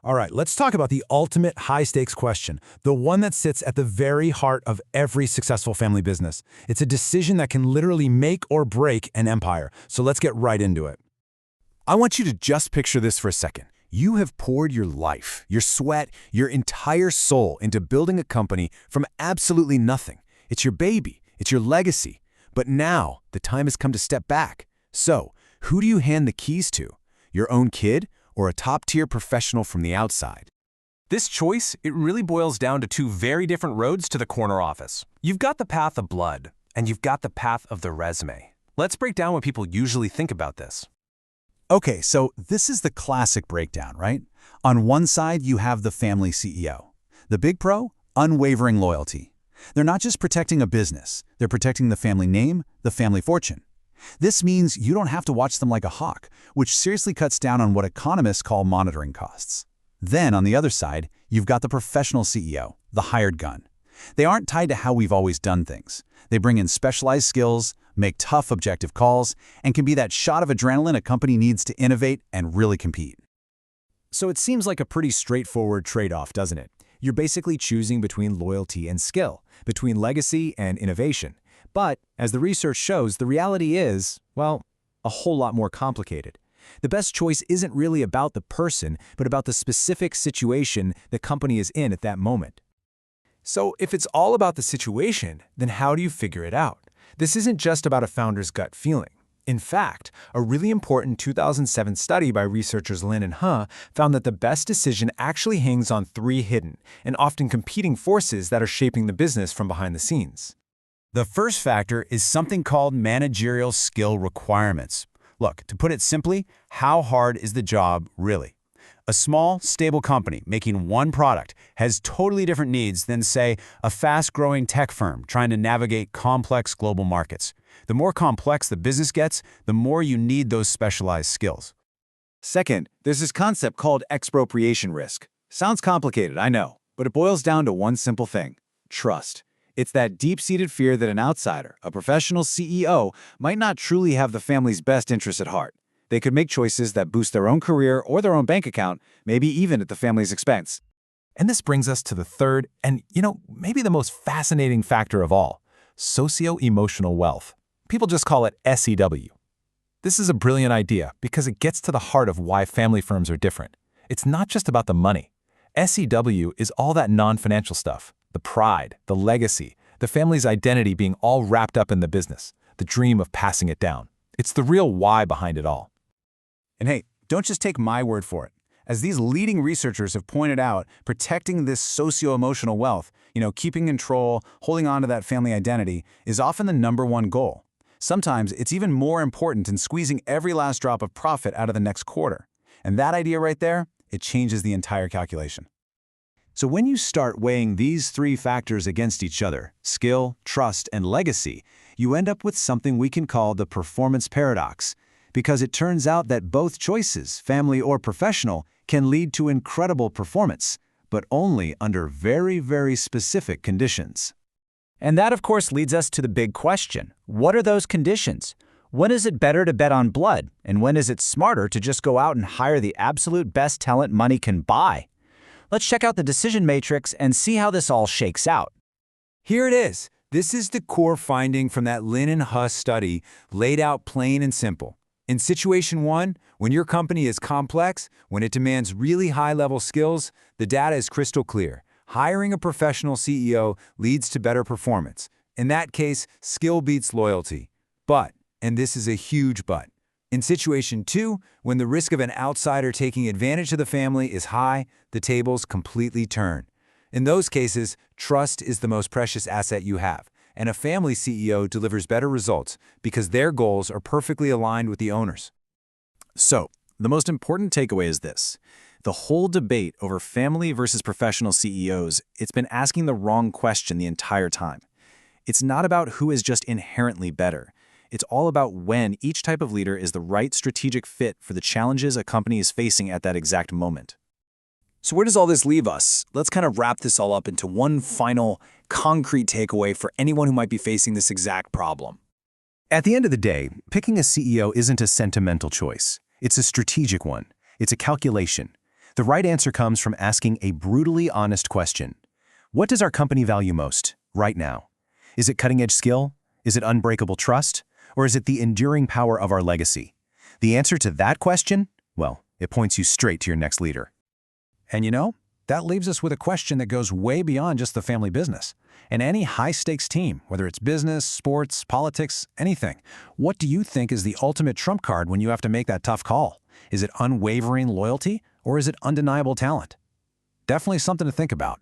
All right, let's talk about the ultimate high-stakes question, the one that sits at the very heart of every successful family business. It's a decision that can literally make or break an empire, so let's get right into it. I want you to just picture this for a second. You have poured your life, your sweat, your entire soul into building a company from absolutely nothing. It's your baby, it's your legacy. But now, the time has come to step back. So, who do you hand the keys to? Your own kid? Or a top-tier professional from the outside? This choice, it really boils down to two very different roads to the corner office. You've got the path of blood, and you've got the path of the resume. Let's break down what people usually think about this. Okay, so this is the classic breakdown, right? On one side, you have the family CEO. The big pro? Unwavering loyalty. They're not just protecting a business, they're protecting the family name, the family fortune. This means you don't have to watch them like a hawk, which seriously cuts down on what economists call monitoring costs. Then, on the other side, you've got the professional CEO, the hired gun. They aren't tied to how we've always done things. They bring in specialized skills, make tough objective calls, and can be that shot of adrenaline a company needs to innovate and really compete. So it seems like a pretty straightforward trade-off, doesn't it? You're basically choosing between loyalty and skill, between legacy and innovation. But, as the research shows, the reality is, well, a whole lot more complicated. The best choice isn't really about the person, but about the specific situation the company is in at that moment. So if it's all about the situation, then how do you figure it out? This isn't just about a founder's gut feeling. In fact, a really important 2007 study by researchers Lin and He found that the best decision actually hangs on three hidden and often competing forces that are shaping the business from behind the scenes. The first factor is something called managerial skill requirements. Look, to put it simply, how hard is the job really? A small, stable company making one product has totally different needs than, say, a fast-growing tech firm trying to navigate complex global markets. The more complex the business gets, the more you need those specialized skills. Second, there's this concept called expropriation risk. Sounds complicated, I know, but it boils down to one simple thing: trust. It's that deep-seated fear that an outsider, a professional CEO, might not truly have the family's best interests at heart. They could make choices that boost their own career or their own bank account, maybe even at the family's expense. And this brings us to the third and, maybe the most fascinating factor of all, socio-emotional wealth. People just call it SEW. This is a brilliant idea because it gets to the heart of why family firms are different. It's not just about the money. SEW is all that non-financial stuff. The pride, the legacy, the family's identity being all wrapped up in the business, the dream of passing it down. It's the real why behind it all. And hey, don't just take my word for it. As these leading researchers have pointed out, protecting this socio-emotional wealth, keeping control, holding on to that family identity, is often the #1 goal. Sometimes it's even more important than squeezing every last drop of profit out of the next quarter. And that idea right there, it changes the entire calculation. So when you start weighing these three factors against each other, skill, trust, and legacy, you end up with something we can call the performance paradox. Because it turns out that both choices, family or professional, can lead to incredible performance, but only under very, very specific conditions. And that, of course, leads us to the big question. What are those conditions? When is it better to bet on blood? And when is it smarter to just go out and hire the absolute best talent money can buy? Let's check out the decision matrix and see how this all shakes out. Here it is. This is the core finding from that Lin and He study, laid out plain and simple. In situation 1, when your company is complex, when it demands really high-level skills, the data is crystal clear. Hiring a professional CEO leads to better performance. In that case, skill beats loyalty. But, and this is a huge but, in situation 2, when the risk of an outsider taking advantage of the family is high, the tables completely turn. In those cases, trust is the most precious asset you have, and a family CEO delivers better results because their goals are perfectly aligned with the owners. So, the most important takeaway is this. The whole debate over family versus professional CEOs, it's been asking the wrong question the entire time. It's not about who is just inherently better. It's all about when each type of leader is the right strategic fit for the challenges a company is facing at that exact moment. So where does all this leave us? Let's kind of wrap this all up into one final concrete takeaway for anyone who might be facing this exact problem. At the end of the day, picking a CEO isn't a sentimental choice. It's a strategic one. It's a calculation. The right answer comes from asking a brutally honest question. What does our company value most, right now? Is it cutting-edge skill? Is it unbreakable trust? Or is it the enduring power of our legacy? The answer to that question? Well, it points you straight to your next leader. And you know, that leaves us with a question that goes way beyond just the family business. In any high-stakes team, whether it's business, sports, politics, anything, what do you think is the ultimate trump card when you have to make that tough call? Is it unwavering loyalty, or is it undeniable talent? Definitely something to think about.